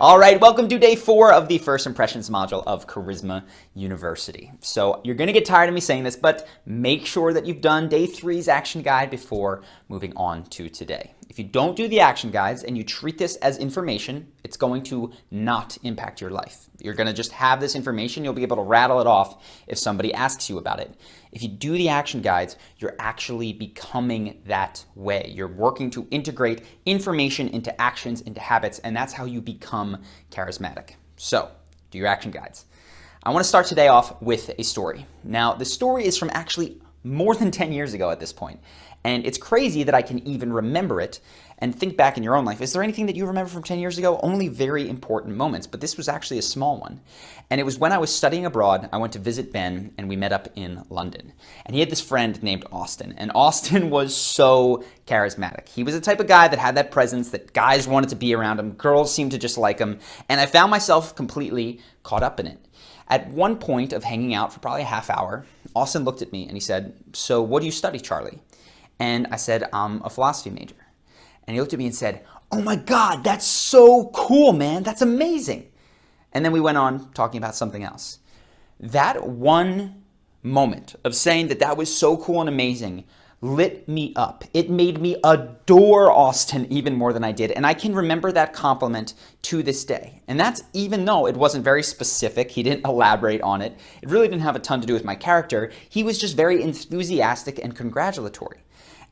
All right, welcome to day 4 of the First Impressions module of Charisma University. So you're going to get tired of me saying this, but make sure that you've done day 3's action guide before moving on to today. If you don't do the action guides and you treat this as information, it's going to not impact your life. You're going to just have this information. You'll be able to rattle it off if somebody asks you about it. If you do the action guides, you're actually becoming that way. You're working to integrate information into actions, into habits, and that's how you become charismatic. So, do your action guides. I want to start today off with a story. Now, the story is from actually more than 10 years ago at this point. And it's crazy that I can even remember it and think back in your own life. Is there anything that you remember from 10 years ago? Only very important moments, but this was actually a small one. And it was when I was studying abroad. I went to visit Ben and we met up in London. And he had this friend named Austin. And Austin was so charismatic. He was the type of guy that had that presence that guys wanted to be around him. Girls seemed to just like him. And I found myself completely caught up in it. At one point of hanging out for probably a half hour, Austin looked at me and he said, "So what do you study, Charlie?" And I said, "I'm a philosophy major." And he looked at me and said, "Oh my God, that's so cool, man. That's amazing." And then we went on talking about something else. That one moment of saying that that was so cool and amazing lit me up. It made me adore Austin even more than I did. And I can remember that compliment to this day. And that's even though it wasn't very specific. He didn't elaborate on it. It really didn't have a ton to do with my character. He was just very enthusiastic and congratulatory.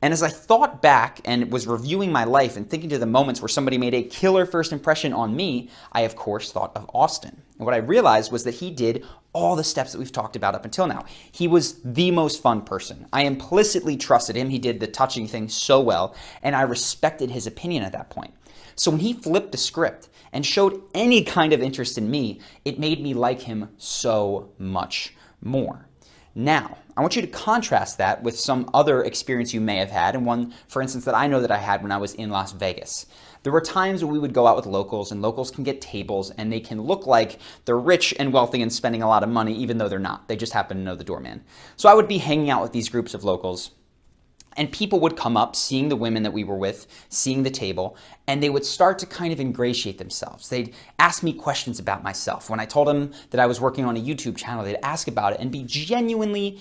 And as I thought back and was reviewing my life and thinking to the moments where somebody made a killer first impression on me, I of course thought of Austin. And what I realized was that he did all the steps that we've talked about up until now. He was the most fun person. I implicitly trusted him. He did the touching thing so well, and I respected his opinion at that point. So when he flipped the script and showed any kind of interest in me, it made me like him so much more. Now, I want you to contrast that with some other experience you may have had, and one, for instance, that I know that I had when I was in Las Vegas. There were times when we would go out with locals, and locals can get tables, and they can look like they're rich and wealthy and spending a lot of money, even though they're not. They just happen to know the doorman. So I would be hanging out with these groups of locals, and people would come up, seeing the women that we were with, seeing the table, and they would start to kind of ingratiate themselves. They'd ask me questions about myself. When I told them that I was working on a YouTube channel, they'd ask about it and be genuinely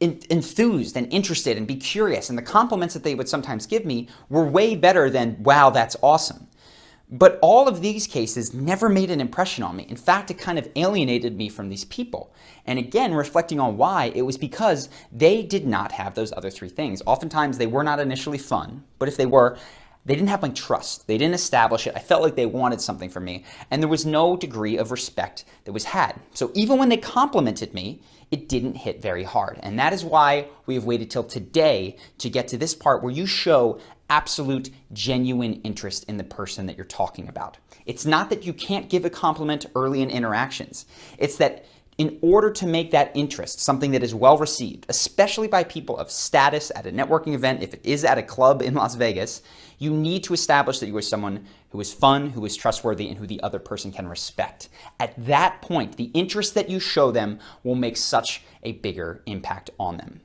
enthused and interested and be curious. And the compliments that they would sometimes give me were way better than, "Wow, that's awesome." But all of these cases never made an impression on me. In fact, it kind of alienated me from these people. And again, reflecting on why, it was because they did not have those other 3 things. Oftentimes, they were not initially fun, but if they were, they didn't have my trust. They didn't establish it. I felt like they wanted something from me, and there was no degree of respect that was had. So even when they complimented me, it didn't hit very hard. And that is why we have waited till today to get to this part where you show absolute, genuine interest in the person that you're talking about. It's not that you can't give a compliment early in interactions. It's that in order to make that interest something that is well received, especially by people of status at a networking event, if it is at a club in Las Vegas, you need to establish that you are someone who is fun, who is trustworthy, and who the other person can respect. At that point, the interest that you show them will make such a bigger impact on them.